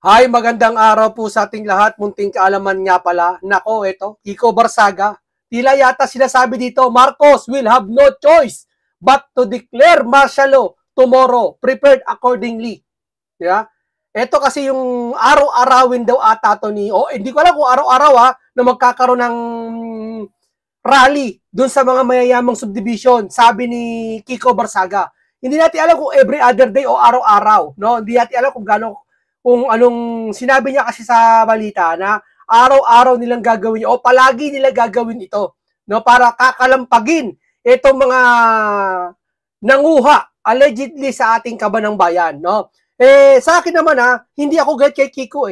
Hi, magandang araw po sa ating lahat. Munting kaalaman nga pala. Nako, ito, Kiko Barsaga. Tila yata sinasabi dito, Marcos will have no choice but to declare martial law tomorrow, prepared accordingly. Yeah? Ito kasi yung araw-arawin daw ata to hindi ko alam kung araw-araw na magkakaroon ng rally dun sa mga mayayamang subdivision, sabi ni Kiko Barsaga. Hindi natin alam kung every other day o araw-araw, no? Hindi natin alam kung anong sinabi niya kasi sa balita na araw-araw nilang gagawin o palagi nila gagawin ito, no, para kakalampagin itong mga nanguha allegedly sa ating kabanang bayan, no. Sa akin naman hindi ako galit kay Kiko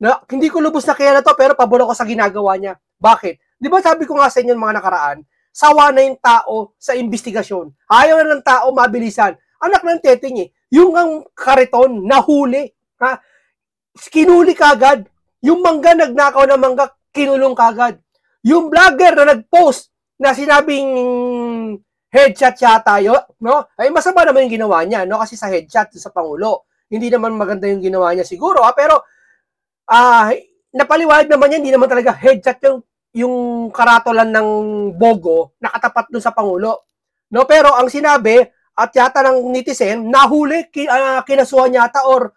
No, hindi ko lubos na kaya na to pero pabor ako sa ginagawa niya. Bakit? Di ba sabi ko nga sa inyo mga nakaraan, sawa na yung tao sa investigasyon. Ayaw na ng tao mabilisan. Anak ng teting yung ang kariton nahuli. Kinuli kagad. Yung mangga nagnakaw na mangga, kinulong kagad. Yung vlogger na nag-post na sinabing headshot yata yun, no? Ay masama naman yung ginawa niya, no? Kasi sa headshot sa Pangulo. Hindi naman maganda yung ginawa niya siguro, pero napaliwanag naman niya, hindi naman talaga headshot yung karatolan ng Bogo nakatapat dun sa Pangulo. No? Pero ang sinabi, at yata ng netizen, nahuli, kinasuhan yata or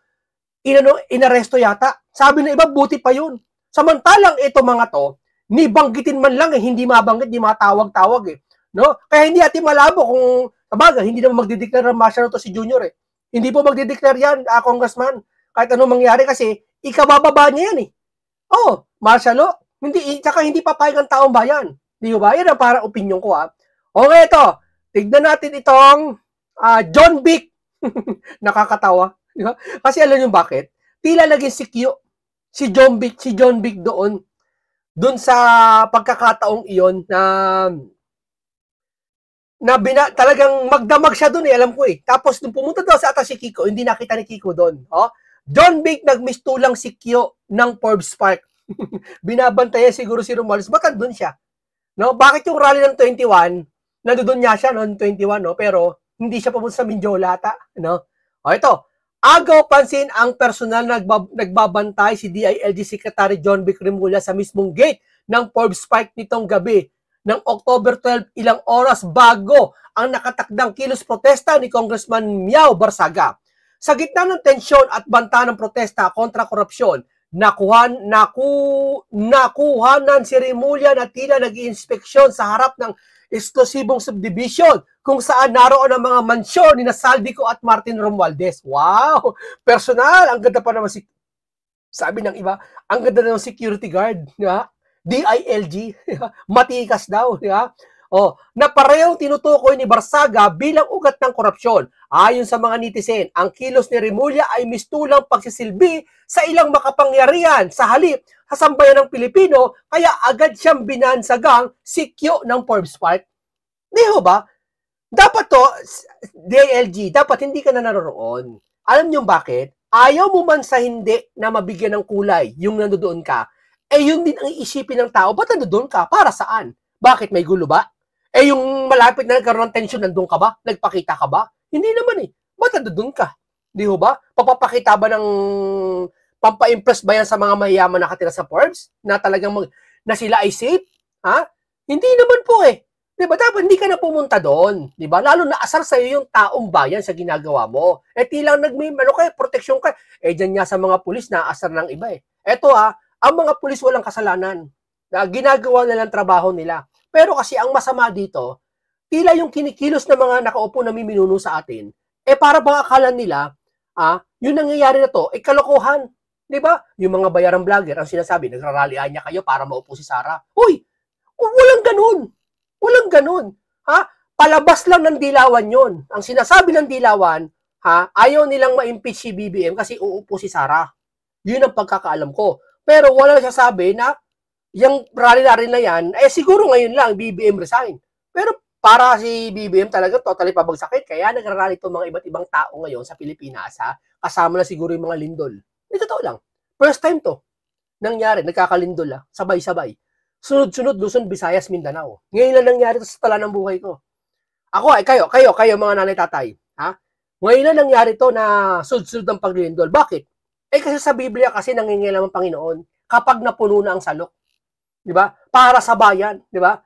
inaresto yata. Sabi ng iba, buti pa yun. Samantalang ito mga to, ni banggitin man lang hindi mabanggit, hindi matawag-tawag No? Kaya hindi natin malabo kung, sabagay, hindi naman magdideclare ng martial to si Junior Hindi po magdideclare yan, Congressman. Kahit anong mangyari kasi, ikabababa niya yan martial law. Tsaka hindi papayag ang taong bayan. Di ba? Yan ang parang opinion ko Okay, ito. Tignan natin itong John Vic. Nakakatawa. Kasi alam niyo bakit? Tila naging sikyo si John Vic doon sa pagkakataong iyon talagang magdamag siya doon alam ko Tapos nung pumunta daw sa atas si Kiko, hindi nakita ni Kiko doon. John Vic nagmistulang sikyo ng Forbes Park. Binabantayan siguro si Romualdez. Bakit doon siya? No? Bakit yung rally ng 21, nandoon niya siya noong 21, no? Pero hindi siya pumunta sa Mindiola no? Ito. Agaw pansin ang personal na nagbabantay si DILG Secretary John Vic Remulla sa mismong gate ng Forbes Park nitong gabi ng October 12, ilang oras bago ang nakatakdang kilos protesta ni Congressman Miao Barsaga. Sa gitna ng tensyon at banta ng protesta kontra korupsyon, nakuhanan si Remulla na tila nag-iinspeksyon sa harap ng eksklusibong subdivision kung saan naroon ang mga mansyon ni Saldico at Martin Romualdez. Wow! Personal! Ang ganda pa naman sabi ng iba, ang ganda ng security guard. DILG. Matikas daw. Na parehong tinutukoy ni Barsaga bilang ugat ng korupsyon. Ayon sa mga netizen, ang kilos ni Remulla ay mistulang pagsisilbi sa ilang makapangyarihan sa halip sa sambayan ng Pilipino, kaya agad siyang binansagang sikyo ng Forbes Park. Di ba? Dapat to, DILG, dapat hindi ka na naroon. Alam niyo bakit? Ayaw mo man sa hindi na mabigyan ng kulay yung nandoon ka, yun din ang iisipin ng tao, ba't nandoon ka? Para saan? Bakit? May gulo ba? Yung malapit na nagkaroon ng tension, nandun ka ba? Nagpakita ka ba? Hindi naman Ba't nandun ka? Di ba? Papapakita ba ng pampa-impress ba yan sa mga mayayaman nakatira sa Forbes? Na talagang na sila ay safe? Hindi naman po Di ba? Dapat hindi ka na pumunta doon. Di ba? Lalo na asar sa'yo yung taong bayan sa ginagawa mo. Tilang proteksyon ka. Dyan nga sa mga pulis na asar ng iba Eto ang mga pulis walang kasalanan. Ginagawa na lang trabaho nila. Pero kasi ang masama dito, tila yung kinikilos na mga nakaupo na miminuno sa atin, para bang akala nila, yung nangyayari na to, kalokohan. Di ba? Yung mga bayarang vlogger, ang sinasabi, nagrarallyhan niya kayo para maupo si Sara. Uy! Walang ganun! Walang ganun. Palabas lang ng dilawan yon. Ang sinasabi ng dilawan, ayaw nilang ma-impeach si BBM kasi uupo si Sara. Yun ang pagkakaalam ko. Pero wala siya sabi na yung rally-rally na yan, siguro ngayon lang, BBM resign. Pero para si BBM talaga totally pabagsakin. Kaya nagrarally itong mga iba't ibang tao ngayon sa Pilipinas. Kasama na siguro yung mga lindol. Totoo lang. First time to. Nangyari, nagkakalindol sabay-sabay. Sunod-sunod, Luzon, Visayas, Mindanao. Ngayon lang nangyari ito sa tala ng buhay ko. Ako, kayo mga nanay tatay. Ngayon lang nangyari to na sunod-sunod ang paglilindol. Bakit? Kasi sa Biblia kasi nangingialam ang Panginoon kapag napuno na ang salok. Di ba? Para sa bayan. Di ba?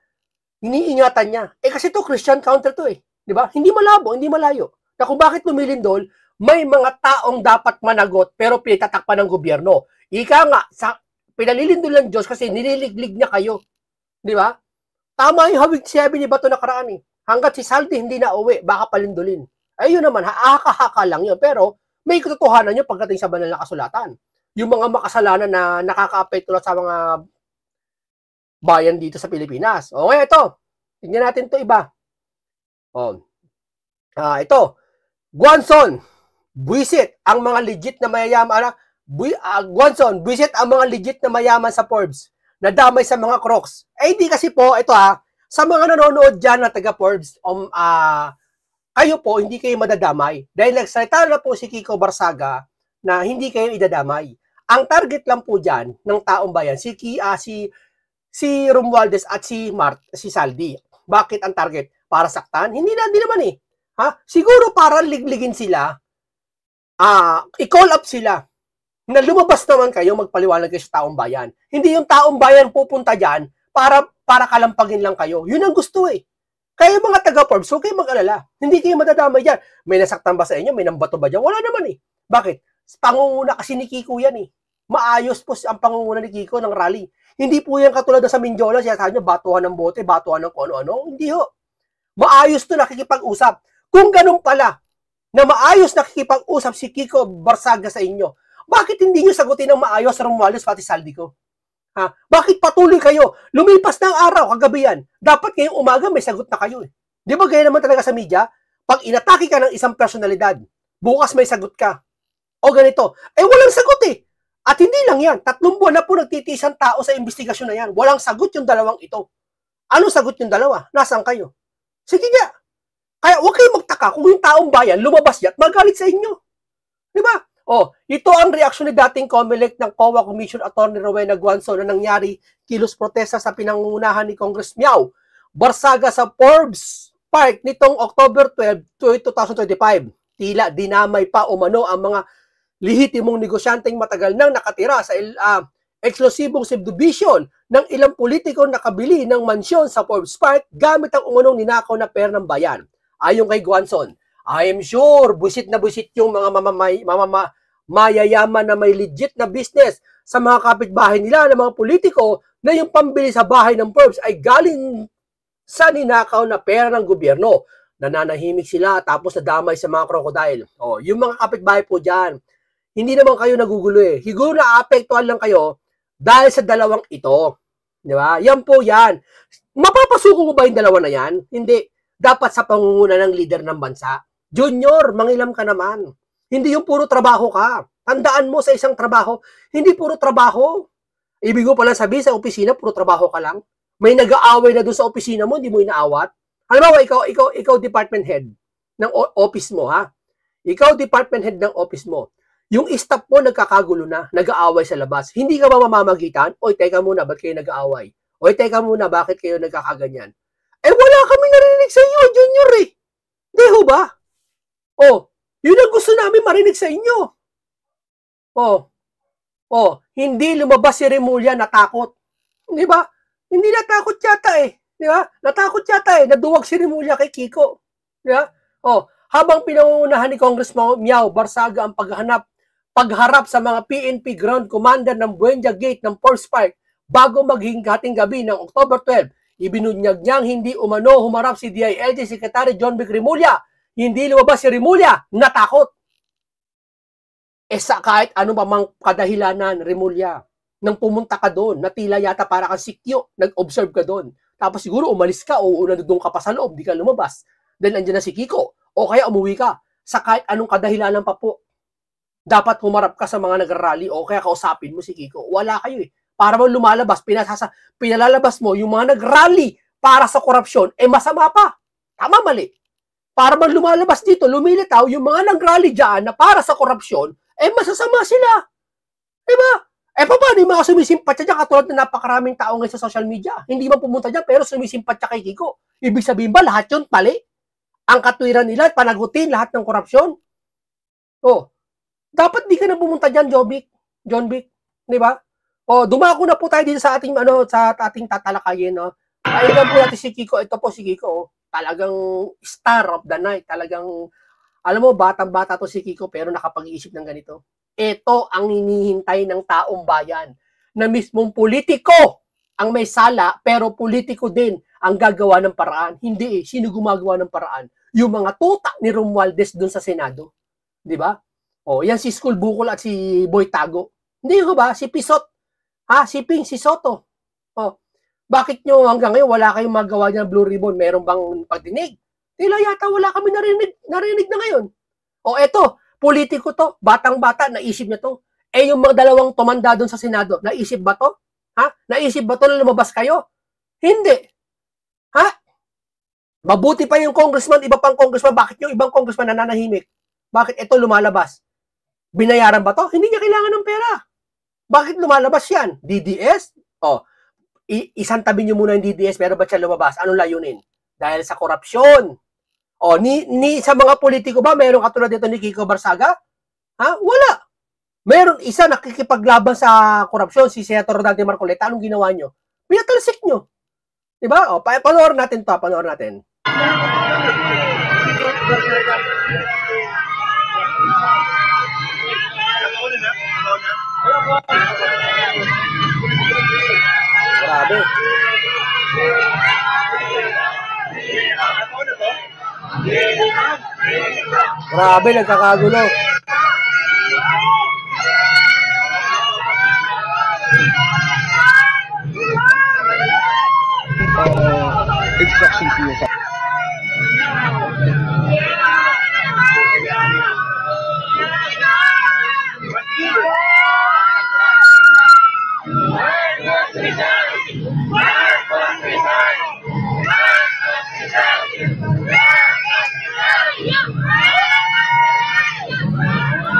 Iniingatan niya. Kasi to Christian counter to eh. Di ba? Hindi malabo, hindi malayo. Na kung bakit lumilindol, may mga taong dapat managot pero pinatatakpan ng gobyerno. Ika nga, pinalilindol ng Diyos kasi nililiglig niya kayo. Di ba? Tama yung hawig sabi ni Bato nakaraan eh. Hanggat si Saldi hindi na uwi, baka palindulin. Ayun naman, haka-haka lang yun. Pero may katotohanan yun pagdating sa banal na kasulatan. Yung mga makasalanan na nakaka-apekto sa mga bayan dito sa Pilipinas. O ngayon ito, tingnan natin ito iba. Ito, Guanzon, buwisit ang mga legit na mayayaman. Guanzon, buwisit ang mga legit na mayaman sa Forbes na damay sa mga Crocs. Hindi kasi po, ito sa mga nanonood dyan na taga-Forbes, kayo po, hindi kayo madadamay. Dahil nagsalita na po si Kiko Barsaga na hindi kayo idadamay. Ang target lang po dyan ng taong bayan, si Romualdez at si Saldi. Bakit ang target? Para saktan? Hindi naman eh. Siguro para ligligin sila, i-call up sila na lumabas naman kayo, magpaliwanag kayo sa taong bayan. Hindi yung taong bayan pupunta dyan para kalampagin lang kayo. Yun ang gusto eh. Kayo mga taga-Forbes, huwag kayo mag-alala. Hindi kayo madadamay dyan. May nasaktan ba sa inyo? May nambato ba dyan? Wala naman eh. Bakit? Pangunguna kasi ni Kiko yan eh. Maayos po ang pangunguna ni Kiko ng rally. Hindi po yan katulad na sa Mindiola, siya sabi nyo, batuhan ng bote, batuhan ng kung ano-ano. Hindi ho. Maayos to nakikipag-usap. Kung ganun pala, na maayos nakikipag-usap si Kiko Barsaga sa inyo, bakit hindi nyo sagutin ng maayos sa Romualdez pati Saldi ko? Bakit patuloy kayo? Lumipas na ang araw, kagabi yan. Dapat ngayong umaga may sagot na kayo eh. Di ba gaya naman talaga sa media? Pag inatake ka ng isang personalidad, bukas may sagot ka. O ganito. Walang sagot eh. At hindi lang yan. 3 buwan na po nagtitiis ang tao sa investigasyon na yan. Walang sagot yung dalawang ito. Anong sagot yung dalawa? Nasaan kayo? Sige nga. Kaya huwag kayong magtaka kung yung taong bayan lumabas yan at magalit sa inyo. Di ba? Ito ang reaksyon ni dating COMELEC ng COA Commission Attorney Rowena Guanzon na nangyari kilos protesta sa pinangungunahan ni Congress Miao Barsaga sa Forbes Park nitong October 12, 2025. Tila dinamay pa umano ang mga lehitimong negosyanteng matagal nang nakatira sa eksklusibong subdivision ng ilang politikong nakabili ng mansyon sa Forbes Park gamit ang umunong ninakaw na pera ng bayan. Ayon kay Guanzon, I am sure, busit na busit yung mga mayayaman na may legit na business sa mga kapitbahay nila ng mga politiko na yung pambili sa bahay ng Forbes ay galing sa ninakaw na pera ng gobyerno. Nananahimik sila tapos nadamay sa mga crocodile. Yung mga kapitbahay po dyan, hindi naman kayo nagugulo eh. Siguro naapektuhan lang kayo dahil sa dalawang ito. Di ba? Yan po yan. Mapapasuko mo ba yung dalawa na yan? Hindi. Dapat sa pangunguna ng leader ng bansa. Junior, mangilam ka naman. Hindi yung puro trabaho ka. Tandaan mo sa isang trabaho, hindi puro trabaho. Ibig ko pala sabihin sa opisina, puro trabaho ka lang. May nag-aaway na doon sa opisina mo, hindi mo inaawat. Halimbawa, ikaw department head ng office mo, ha? Ikaw department head ng office mo. Yung staff mo nagkakagulo na, nag-aaway sa labas. Hindi ka ba mamamagitan? Oy, teka muna, ba't kayo nag-aaway? Oy, teka muna, bakit kayo nagkakaganyan? Wala kami narinig sa inyo, Junior eh. Di ho ba? Yun ang gusto namin marinig sa inyo. Hindi lumabas si Remulla natakot. Di ba? Hindi natakot yata eh. Di ba? Natakot yata eh. Naduwag si Remulla kay Kiko. Di ba? Habang pinangungunahan ni Congressman Miao Barsaga ang pagharap sa mga PNP Ground Commander ng Buendia Gate ng Forbes Park bago maghingating gabi ng October 12, ibinunyag niyang hindi umano humarap si DILG Secretary John Vic Remulla. Hindi lumabas si Remulla, natakot. Sa kahit ano pa mang kadahilanan, Remulla, nang pumunta ka doon, natila yata para kang sikyo, nag-observe ka doon. Tapos siguro umalis ka o doon ka pa sa loob, di ka lumabas. Dahil andyan na si Kiko. O kaya umuwi ka sa kahit anong kadahilanan pa po. Dapat humarap ka sa mga nag-rally o kaya kausapin mo si Kiko. Wala kayo eh. Para mo lumalabas, pinalalabas mo yung mga nag-rally para sa korupsyon, masama pa. Tama, mali. Para man lumalabas dito, lumilitaw yung mga nag-rally dyan na para sa korupsyon, masasama sila. Diba? Paano yung mga sumisimpatya dyan katulad na napakaraming tao ngayon sa social media? Hindi man pumunta dyan pero sumisimpatya kay Kiko. Ibig sabihin ba lahat yun mali? Ang katwiran nila, panagutin lahat ng korupsyon? Dapat di ka na pumunta diyan, John Vic, 'di ba? O dumako na po tayo dito sa ating sa ating tatalakayin, no. Pakinggan po natin si Kiko. Ito po si Kiko, talagang star of the night. Talagang alam mo, batang-bata to si Kiko pero nakapag-iisip ng ganito. Ito ang hinihintay ng taong bayan na mismong politiko ang may sala pero politiko din ang gagawa ng paraan. Hindi sino gumagawa ng paraan? Yung mga tuta ni Romualdez doon sa Senado. 'Di ba? O, yan si School Bukol at si Boy Tago. Hindi ko ba? Si Pisot. Si Ping, si Soto. O, bakit nyo hanggang ngayon wala kayong magawa niya ng Blue Ribbon? Meron bang pagdinig? Tila yata wala kami narinig na ngayon. O eto, politiko to, batang-bata, naisip niya to. Yung mga dalawang tumanda doon sa Senado, naisip ba to? Naisip ba to na lumabas kayo? Hindi. Mabuti pa yung congressman, iba pang congressman, bakit yung ibang congressman nananahimik? Bakit ito lumalabas? Binayaran ba to? Hindi niya kailangan ng pera. Bakit lumalabas yan? DDS? Isang tabi niyo muna yung DDS, pero ba't siya lumabas? Anong layunin? Dahil sa korupsyon. Sa mga politiko ba, mayroong katulad dito ni Kiko Barsaga? Wala. Meron isa nakikipaglaban sa korupsyon, si Senator Dante Marcoleta. Anong ginawa nyo? Pinatalsik nyo. Diba? Panoorin natin to. Panoorin natin. Grabe. Grabe, nagkakagulo. Instruction to you.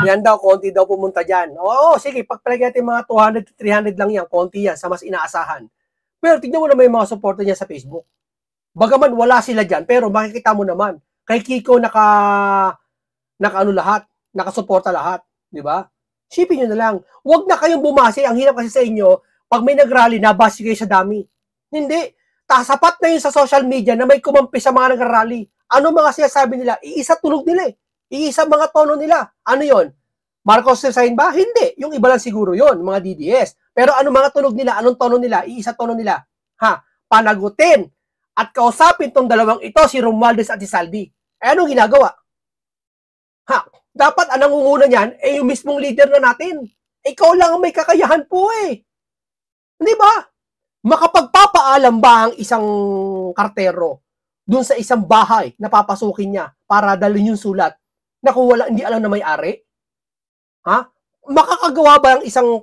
Yan daw, konti daw pumunta dyan. Oo, sige, pagpalagay natin mga 200 to 300 lang yan, konti yan sa mas inaasahan. Pero tignan mo naman yung mga supporter niya sa Facebook. Bagaman wala sila dyan, pero makikita mo naman, kay Kiko lahat, nakasuporta lahat, di ba? Sipin nyo na lang, huwag na kayong bumase, ang hirap kasi sa inyo, pag may nagrally, nabase kayo sa dami. Hindi, sapat na yun sa social media na may kumampi sa mga nagrally. Ano mga sinasabi nila? Iisa tunog nila eh. Iisa mga tono nila. Ano yon? Marcos resign ba? Hindi. Yung iba lang siguro yon, mga DDS. Pero ano mga tunog nila? Anong tono nila? Iisa tono nila. Panagutin at kausapin tong dalawang ito, si Romualdez at si Saldi. Anong ginagawa? Dapat ang nangunguna niyan yung mismong leader na natin. Ikaw lang ang may kakayahan po eh. Hindi ba? Makapagpapaalam ba ang isang kartero dun sa isang bahay na papasukin niya para dalhin yung sulat na kung hindi alam na may-ari? Makakagawa ba ang isang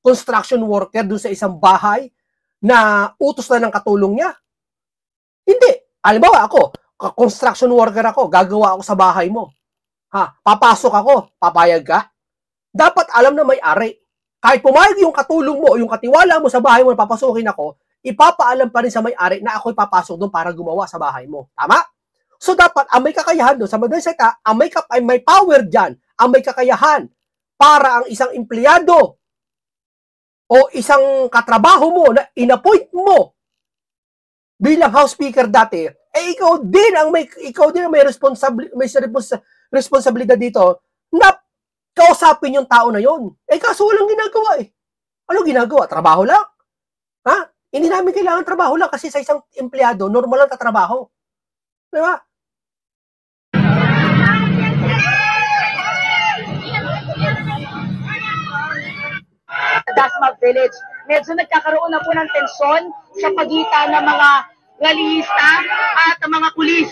construction worker dun sa isang bahay na utos na ng katulong niya? Hindi. Halimbawa ako, construction worker ako, gagawa ako sa bahay mo. Papasok ako, papayag ka? Dapat alam na may-ari. Kahit pumayag yung katulong mo o yung katiwala mo sa bahay mo na papasukin ako, ipapaalam pa rin sa may-ari na ako'y papasok doon para gumawa sa bahay mo. Tama? So dapat ang may kakayahan doon, sa madaling salita, ang may power dyan, ang may kakayahan para ang isang empleyado o isang katrabaho mo na inappoint mo bilang House Speaker dati, ikaw din ang may responsibilidad dito na kausapin yung tao na yon. Kaso walang ginagawa eh. Ano ginagawa? Trabaho lang? Hindi namin kailangan trabaho lang kasi sa isang empleyado, normal lang katrabaho. Diba? Dasma Village. Medyo nagkakaroon na po ng tensyon sa pagitan ng mga rallyista at mga pulis.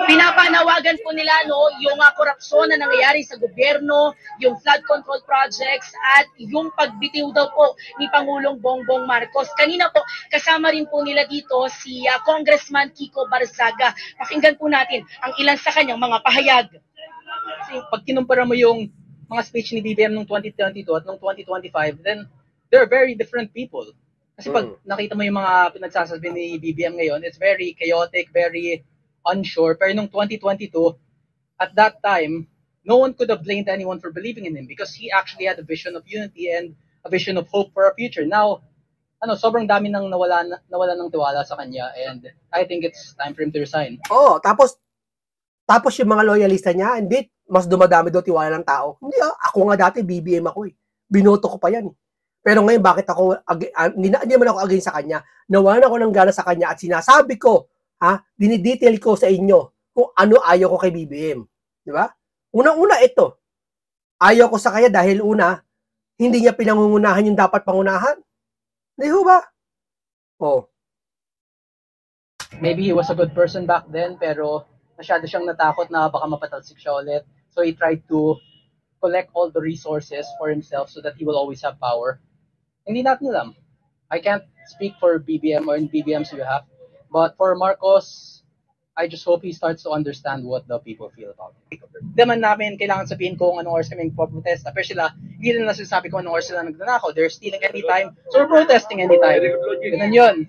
Pinapanawagan po nila yung korupsyon na nangyayari sa gobyerno, yung flood control projects at yung pagbitiw daw po ni Pangulong Bongbong Marcos. Kanina po kasama rin po nila dito si Congressman Kiko Barsaga. Pakinggan po natin ang ilan sa kanyang mga pahayag. Kasi pag kinumpara mo yung mga speech ni BBM noong 2022 at noong 2025, then they're very different people. Kasi pag nakita mo yung mga pinagsasabi ni BBM ngayon, it's very chaotic, very unsure. Pero nung 2022, at that time, no one could have blamed anyone for believing in him because he actually had a vision of unity and a vision of hope for a future. Now, sobrang dami nang nawala ng tiwala sa kanya, and I think it's time for him to resign. Oh, tapos yung mga loyalista niya, hindi, mas dumadami daw tiwala ng tao. Hindi, ako nga dati, BBM ako eh. Binoto ko pa yan eh. Pero ngayon, bakit ako, hindi naman ako against sa kanya. Nawalan ako ng gana sa kanya at sinasabi ko, dinidetail ko sa inyo kung ano ayaw ko kay BBM. Di ba? Unang-una ito. Ayaw ko sa kanya dahil una, hindi niya pinangungunahan yung dapat pangunahan. Di ba? Oh. Maybe he was a good person back then, pero masyado siyang natakot na baka mapatalsik siya ulit. So he tried to collect all the resources for himself so that he will always have power. Hindi natin alam. I can't speak for BBM or in BBM's behalf, but for Marcos, I just hope he starts to understand what the people feel about it. Hindi man namin kailangan sabihin kung anong oras kami magpo-protesta, pero sila, hindi nila sinasabi kung anong oras sila nagnanakaw. They're stealing anytime, so we're protesting anytime. Ganun yun.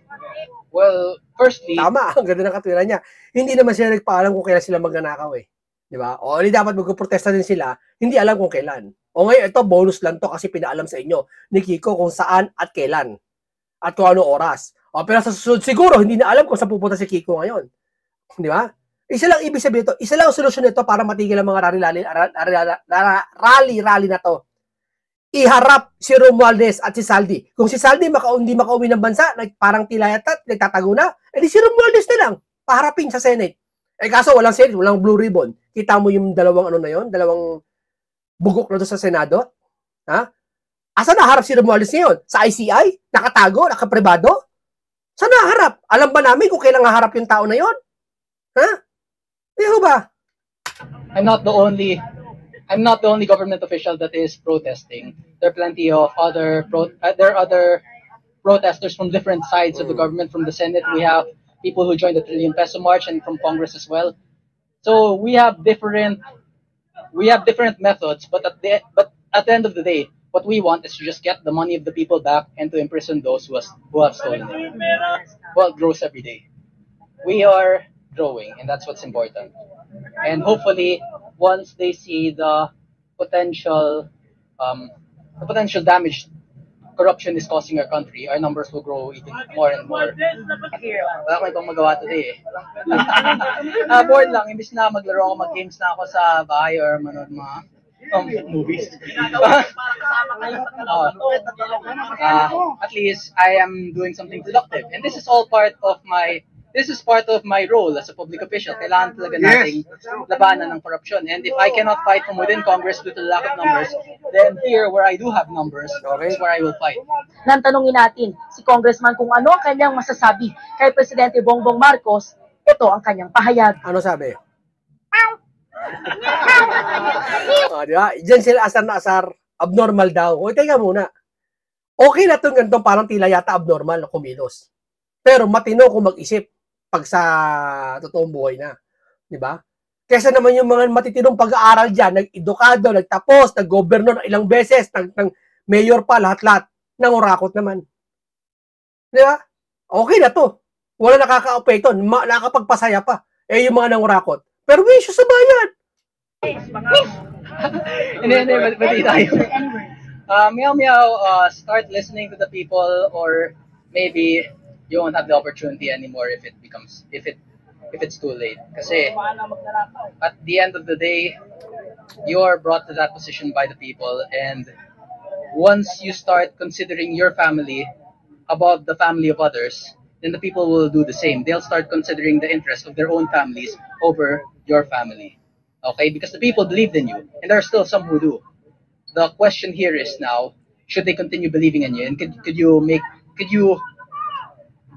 Well, firstly... Tama, ang ganda ng katwiran niya. Hindi naman sila nagpaalam kung kailan sila magnanakaw eh. Di ba? O, hindi dapat magpo-protesta din sila, hindi alam kung kailan. O ngayon, ito, bonus lang to kasi pinaalam sa inyo ni Kiko kung saan at kailan. At kung ano oras. O, pero sa susunod, siguro, hindi na alam kung saan pupunta si Kiko ngayon. Di ba? Isa lang ibig sabihin ito, isa lang ang solusyon nito para matigil ang mga rally na to. Iharap si Romualdez at si Saldi. Kung si Saldi hindi makauwi ng bansa, parang tilayat nagtatago na, edi si Romualdez na lang, paharapin sa Senate. Eh kaso walang Senate, walang blue ribbon. Kita mo yung dalawang dalawang bugok na doon sa Senado? Ha? Asa naharap si Romualdez ngayon? Sa ICI? Nakatago? Nakapribado? Saan naharap? Alam ba namin kung kailan naharap yung tao na yon? Ha? Di ba? I'm not the only government official that is protesting. There are plenty of other protesters from different sides of the government. From the Senate, we have people who joined the Trillion Peso March, and from Congress as well. So we have different methods, but at the end of the day, what we want is to just get the money of the people back and to imprison those who have stolen it. Well, it grows every day. We are growing, and that's what's important. And hopefully, once they see the potential damage corruption is causing our country, our numbers will grow even more and more. Wala ko ibang magawa today eh. Bored lang, imbis na maglaro ako, mag-games na ako sa bahay or manood mga movies. At least I am doing something productive, and this is part of my role as a public official. Kailangan talaga nating labanan ng corruption. And if I cannot fight from within Congress due to the lack of numbers, then here where I do have numbers is where I will fight. Nantanungin natin si Congressman kung ano ang kanyang masasabi kay Presidente Bongbong Marcos. Ito ang kanyang pahayag. Ano sabi? Di ba? Diyan sila asar na asar, abnormal daw. O, teka muna. Okay na itong ganito, parang tila yata abnormal na kumilos. Pero matino kung mag-isip pag sa totoong buhay na. Di ba? Kesa naman yung mga matitinong pag-aaral dyan, nag-edukado, nagtapos, nag-goberno ng ilang beses, mayor pa, lahat-lahat, nangurakot naman. Di ba? Okay na to. Wala nakaka-apekto, nakakapagpasaya pa. Eh, yung mga nangurakot. Pero wisyo sa bayan. Hindi tayo. Start listening to the people, or maybe you won't have the opportunity anymore if it's too late. Kasi at the end of the day, you are brought to that position by the people, and once you start considering your family above the family of others, then the people will do the same. They'll start considering the interests of their own families over your family. Okay? Because the people believed in you, and there are still some who do. The question here is now, should they continue believing in you? And could you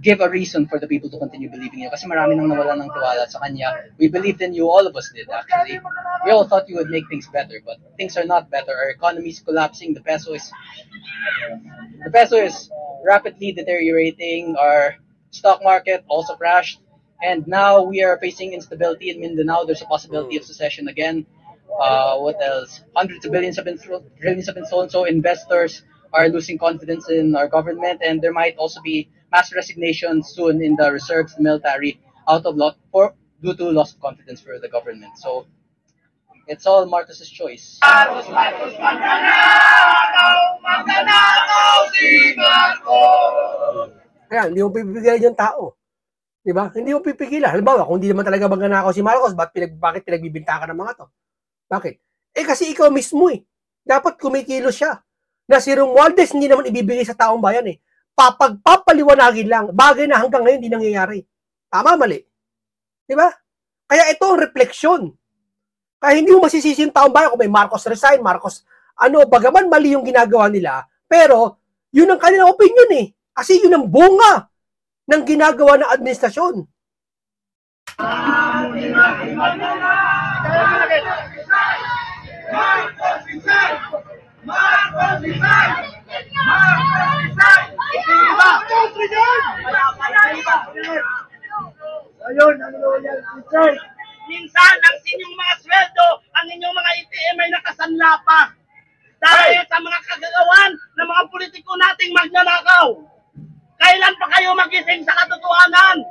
give a reason for the people to continue believing in you? Kasi marami nang nawalan ng tiwala sa kanya. We believed in you, all of us did actually. We all thought you would make things better, but things are not better. Our economy is collapsing. The peso is rapidly deteriorating. Our stock market also crashed. And now we are facing instability in Mindanao. There's a possibility of secession again. What else? Hundreds of billions have been stolen. So investors are losing confidence in our government, and there might also be mass resignation soon in the reserves, the military, due to loss of confidence for the government. So it's all Marcos's choice. Kaya, hindi mo pipigilan yung tao. Diba? Hindi mo pipigilan. Halimbawa, kung hindi naman talaga magnanakaw si Marcos, bakit pinagbibintangan ng mga to? Bakit? Eh kasi ikaw mismo eh. Dapat kumikilos siya. Na si Romualdez hindi naman ibibigay sa taong bayan eh. Papaliwanagin lang. Bagay na hanggang ngayon hindi nangyayari. Tama, mali. Diba? Kaya ito ang refleksyon. Kaya hindi mo masisisi yung taong bayan kung may Marcos resign, bagaman mali yung ginagawa nila, pero yun ang kanilang opinion eh. Kasi yun ang bunga ng ginagawa ng administrasyon. Minsan, ang inyong mga sweldo, ang inyong mga ATM ay nakasanla pa. Dahil sa mga kagagawan ng mga politiko nating magnanakaw. Kailan pa kayo magising sa katotohanan?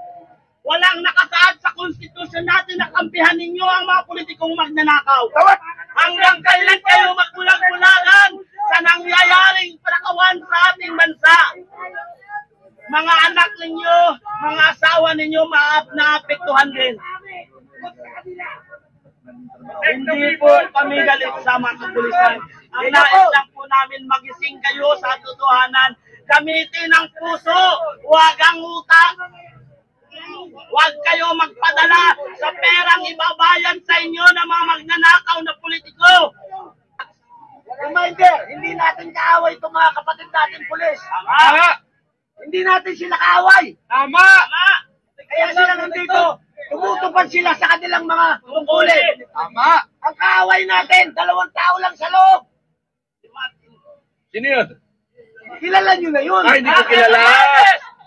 Walang nakasaad sa konstitusyon natin na kampihan ninyo ang mga politikong magnanakaw. Hanggang kailan kayo magbulag-bulagan sa nangyayaring panakawan sa ating bansa? Mga anak ninyo, mga asawa ninyo, naapektuhan din. Hindi po kami galit sa mga kapulisan. Ang nais lang po namin magising kayo sa totohanan. Gamitin ang puso, huwag ang utak. Huwag kayo magpadala sa perang ibabayan sa inyo ng mga magnanakaw na politiko. Reminder, hindi natin kaaway itong mga kapatid natin pulis. Tama! Hindi natin sila kaaway. Tama! Tama! Kaya sila nandito, tumutupad sila sa kanilang mga tungkulin. Tama! Ang kaaway natin, 2 tao lang sa loob. Sino yun? Kilala nyo na yun. Ay, hindi ko kilala.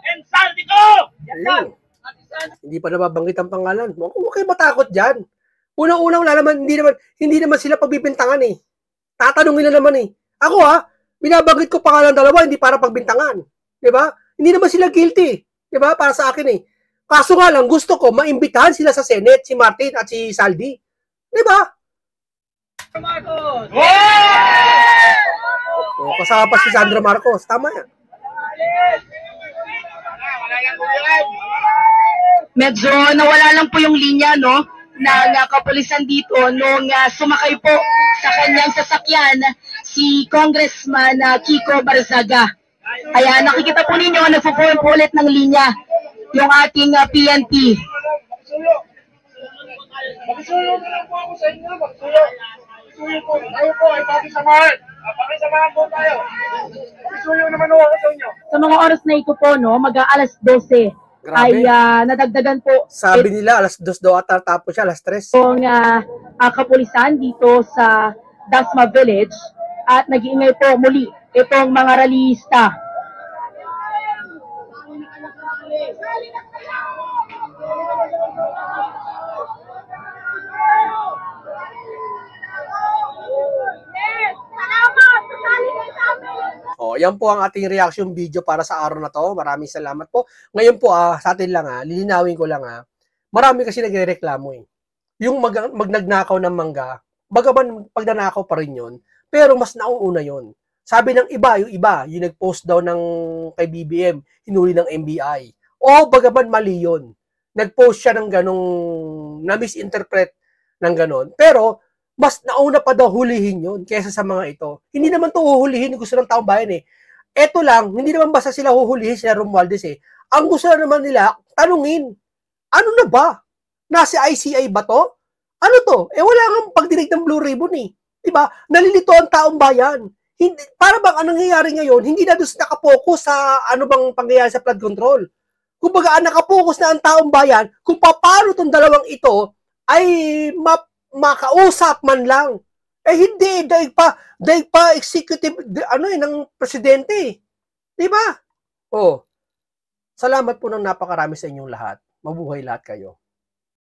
And Saldico! Ayun. Hindi pa nababanggit ang pangalan. Huwag kayo matakot dyan. Unang-unang hindi naman sila pagbibintangan eh. Tatanungin na naman eh. Ako binabanggit ko pangalan dalawa, hindi para pagbintangan. Diba? Hindi naman sila guilty. Diba? Para sa akin eh. Kaso nga lang, gusto ko maimbitahan sila sa Senate, si Martin at si Saldi. Diba? Marcos! Kasama pa si Sandra Marcos. Tama yan. Medyo nawala lang po yung linya, no? ng kapulisan dito nung sumakay po sa kanyang sasakyan si Congressman Kiko Barzaga. Kaya nakikita po ninyo, nagpo-form po ulit ng linya yung ating PNP. Makisuyo na lang po ako sa inyo, makisuyo. Makisuyo po, tayo po ay pakisamahan. Pakisamahan po tayo. Makisuyo naman ako sa inyo. Sa mga oras na ito po, no, mag-aalas 12. Grabe. Ay nadagdagan po. Sabi nila, alas 2 daw ata tapos siya, alas 3. Yung kapulisan dito sa Dasma Village at nag-iingay po muli itong mga rallyista. Oh, yan po ang ating reaction video para sa araw na to. Maraming salamat po. Ngayon po sa atin lang lilinawin ko lang marami kasi nagrereklamo eh. Yung magnagnakaw ng mangga, bagaman pagnanakaw pa rin yun, pero mas nauuna yun. Sabi ng iba, yung nag-post daw ng kay BBM, hinuli ng NBI. O bagaman mali yun. Nag-post siya ng ganong, na-misinterpret ng ganon. Pero, mas nauna pa daw hulihin yun kaysa sa mga ito. Hindi naman to huhulihin gusto ng taong bayan eh. Eto lang, hindi naman basta sila huhulihin sila Romualdez eh. Ang gusto naman nila, tanungin, ano na ba? Nasa ICI ba to? Ano to? Wala nga pagdinig ng Blue Ribbon eh. Diba? Nalilito ang taong bayan. Hindi, para bang anong nangyayari ngayon, hindi na doon nakapokus sa ano bang pangyayari sa flood control. Kumbaga, nakapokus na ang taong bayan kung paano itong dalawang ito ay makausap man lang. Hindi, daig pa executive, ng presidente. Diba? Salamat po ng napakarami sa inyong lahat. Mabuhay lahat kayo.